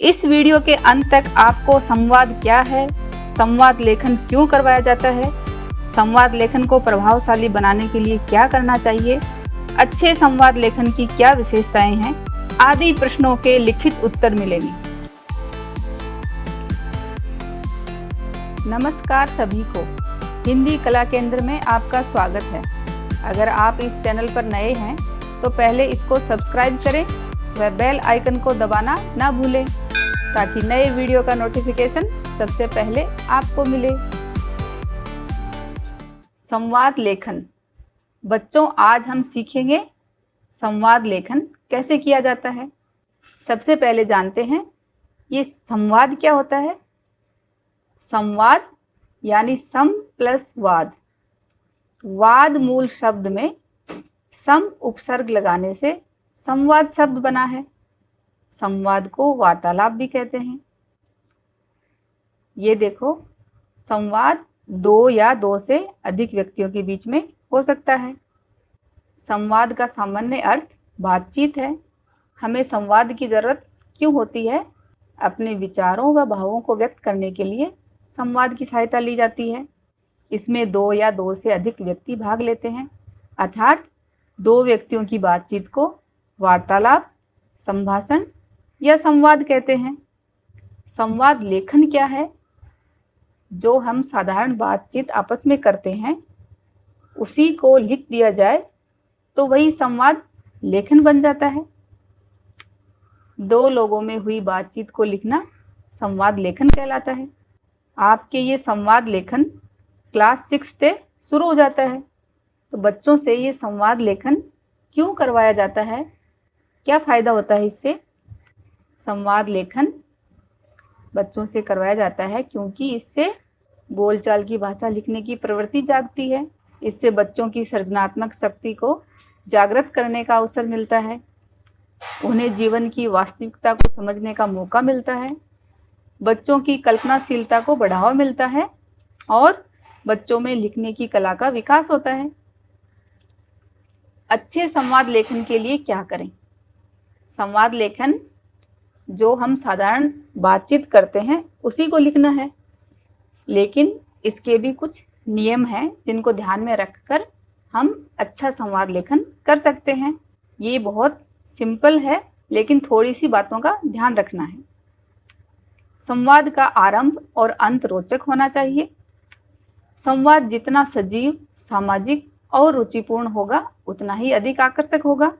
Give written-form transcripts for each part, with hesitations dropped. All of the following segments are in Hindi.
इस वीडियो के अंत तक आपको संवाद क्या है, संवाद लेखन क्यों करवाया जाता है, संवाद लेखन को प्रभावशाली बनाने के लिए क्या करना चाहिए, अच्छे संवाद लेखन की क्या विशेषताएं हैं आदि प्रश्नों के लिखित उत्तर मिलेंगे। नमस्कार सभी को, हिंदी कला केंद्र में आपका स्वागत है। अगर आप इस चैनल पर नए हैं तो पहले इसको सब्सक्राइब करें व बेल आइकन को दबाना ना भूलें ताकि नए वीडियो का नोटिफिकेशन सबसे पहले आपको मिले। संवाद लेखन। बच्चों, आज हम सीखेंगे संवाद लेखन कैसे किया जाता है। सबसे पहले जानते हैं ये संवाद क्या होता है। संवाद यानी सम प्लस वाद। वाद मूल शब्द में सम उपसर्ग लगाने से संवाद शब्द बना है। संवाद को वार्तालाप भी कहते हैं। ये देखो, संवाद दो या दो से अधिक व्यक्तियों के बीच में हो सकता है। संवाद का सामान्य अर्थ बातचीत है। हमें संवाद की जरूरत क्यों होती है? अपने विचारों व भावों को व्यक्त करने के लिए संवाद की सहायता ली जाती है। इसमें दो या दो से अधिक व्यक्ति भाग लेते हैं, अर्थात दो व्यक्तियों की बातचीत को वार्तालाप, संभाषण या संवाद कहते हैं। संवाद लेखन क्या है? जो हम साधारण बातचीत आपस में करते हैं उसी को लिख दिया जाए तो वही संवाद लेखन बन जाता है। दो लोगों में हुई बातचीत को लिखना संवाद लेखन कहलाता है। आपके ये संवाद लेखन क्लास 6 से शुरू हो जाता है। तो बच्चों से ये संवाद लेखन क्यों करवाया जाता है? क्या फ़ायदा होता है इससे? संवाद लेखन बच्चों से करवाया जाता है क्योंकि इससे बोलचाल की भाषा लिखने की प्रवृत्ति जागती है। इससे बच्चों की सृजनात्मक शक्ति को जागृत करने का अवसर मिलता है। उन्हें जीवन की वास्तविकता को समझने का मौका मिलता है। बच्चों की कल्पनाशीलता को बढ़ावा मिलता है और बच्चों में लिखने की कला का विकास होता है। अच्छे संवाद लेखन के लिए क्या करें? संवाद लेखन जो हम साधारण बातचीत करते हैं उसी को लिखना है, लेकिन इसके भी कुछ नियम हैं जिनको ध्यान में रखकर हम अच्छा संवाद लेखन कर सकते हैं। ये बहुत सिंपल है, लेकिन थोड़ी सी बातों का ध्यान रखना है। संवाद का आरंभ और अंत रोचक होना चाहिए। संवाद जितना सजीव, सामाजिक और रुचिपूर्ण होगा उतना ही अधिक आकर्षक होगा।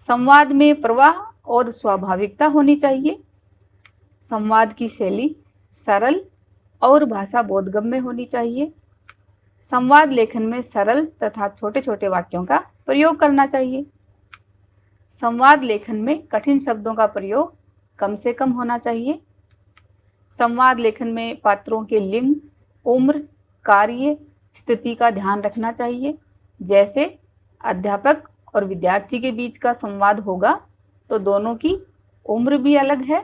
संवाद में प्रवाह और स्वाभाविकता होनी चाहिए। संवाद की शैली सरल और भाषा बोधगम्य होनी चाहिए। संवाद लेखन में सरल तथा छोटे छोटे वाक्यों का प्रयोग करना चाहिए। संवाद लेखन में कठिन शब्दों का प्रयोग कम से कम होना चाहिए। संवाद लेखन में पात्रों के लिंग, उम्र, कार्य, स्थिति का ध्यान रखना चाहिए। जैसे अध्यापक और विद्यार्थी के बीच का संवाद होगा तो दोनों की उम्र भी अलग है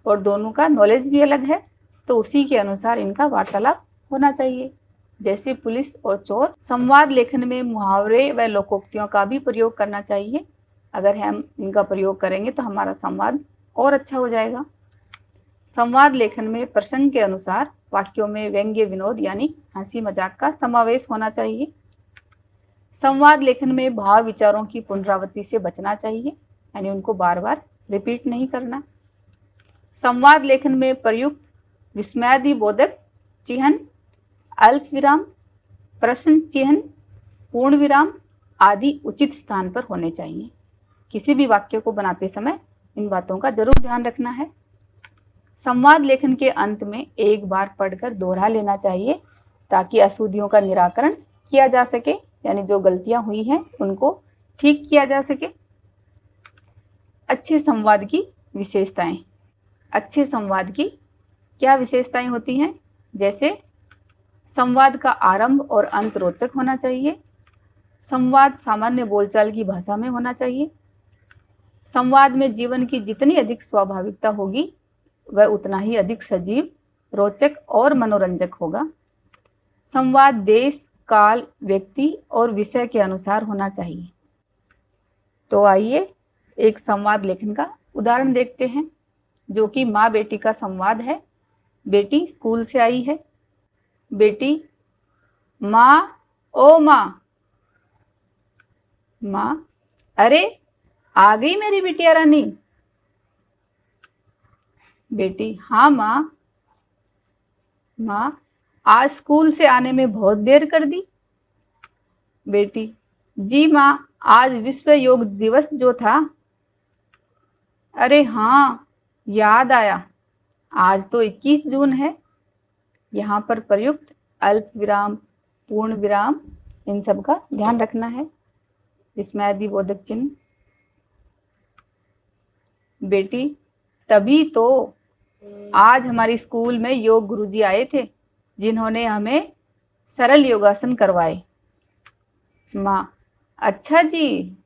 और दोनों का नॉलेज भी अलग है, तो उसी के अनुसार इनका वार्तालाप होना चाहिए। जैसे पुलिस और चोर। संवाद लेखन में मुहावरे व लोकोक्तियों का भी प्रयोग करना चाहिए। अगर हम इनका प्रयोग करेंगे तो हमारा संवाद और अच्छा हो जाएगा। संवाद लेखन में प्रसंग के अनुसार वाक्यों में व्यंग्य, विनोद यानी हंसी मजाक का समावेश होना चाहिए। संवाद लेखन में भाव विचारों की पुनरावृत्ति से बचना चाहिए, यानी उनको बार बार रिपीट नहीं करना। संवाद लेखन में प्रयुक्त विस्मयादिबोधक चिन्ह, अल्प विराम, प्रश्न चिन्ह, पूर्ण विराम आदि उचित स्थान पर होने चाहिए। किसी भी वाक्य को बनाते समय इन बातों का जरूर ध्यान रखना है। संवाद लेखन के अंत में एक बार पढ़कर दोहरा लेना चाहिए ताकि अशुद्धियों का निराकरण किया जा सके, यानी जो गलतियां हुई हैं उनको ठीक किया जा सके। अच्छे संवाद की विशेषताएं। अच्छे संवाद की क्या विशेषताएं होती हैं? जैसे संवाद का आरंभ और अंत रोचक होना चाहिए। संवाद सामान्य बोलचाल की भाषा में होना चाहिए। संवाद में जीवन की जितनी अधिक स्वाभाविकता होगी वह उतना ही अधिक सजीव, रोचक और मनोरंजक होगा। संवाद देश, काल, व्यक्ति और विषय के अनुसार होना चाहिए। तो आइए एक संवाद लेखन का उदाहरण देखते हैं। जो कि माँ बेटी का संवाद है। बेटी स्कूल से आई है। बेटी माँ, ओ माँ। माँ, अरे आ गई मेरी बिटिया रानी। बेटी, हाँ माँ। माँ, आज स्कूल से आने में बहुत देर कर दी। बेटी, जी माँ, आज विश्व योग दिवस जो था। अरे हाँ, याद आया, आज तो 21 जून है। यहाँ पर प्रयुक्त अल्प विराम, पूर्ण विराम, इन सब का ध्यान रखना है। विस्मयादिबोधक चिन्ह। बेटी, तभी तो आज हमारी स्कूल में योग गुरुजी आए थे, जिन्होंने हमें सरल योगासन करवाए। माँ, अच्छा जी,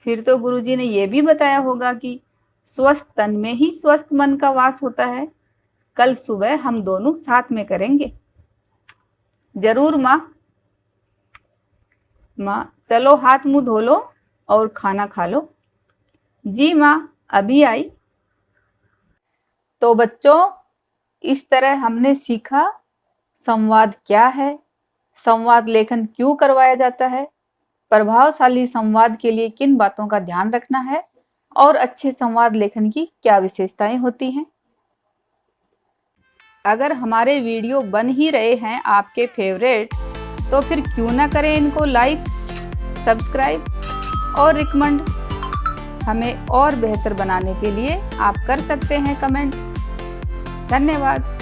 फिर तो गुरुजी ने यह भी बताया होगा कि स्वस्थ तन में ही स्वस्थ मन का वास होता है। कल सुबह हम दोनों साथ में करेंगे। जरूर माँ। माँ, चलो हाथ मुंह धो लो और खाना खा लो। जी माँ, अभी आई। तो बच्चों, इस तरह हमने सीखा संवाद क्या है, संवाद लेखन क्यों करवाया जाता है, प्रभावशाली संवाद के लिए किन बातों का ध्यान रखना है और अच्छे संवाद लेखन की क्या विशेषताएं होती हैं। अगर हमारे वीडियो बन ही रहे हैं आपके फेवरेट, तो फिर क्यों ना करें इनको लाइक, सब्सक्राइब और रिकमेंड। हमें और बेहतर बनाने के लिए आप कर सकते हैं कमेंट। धन्यवाद।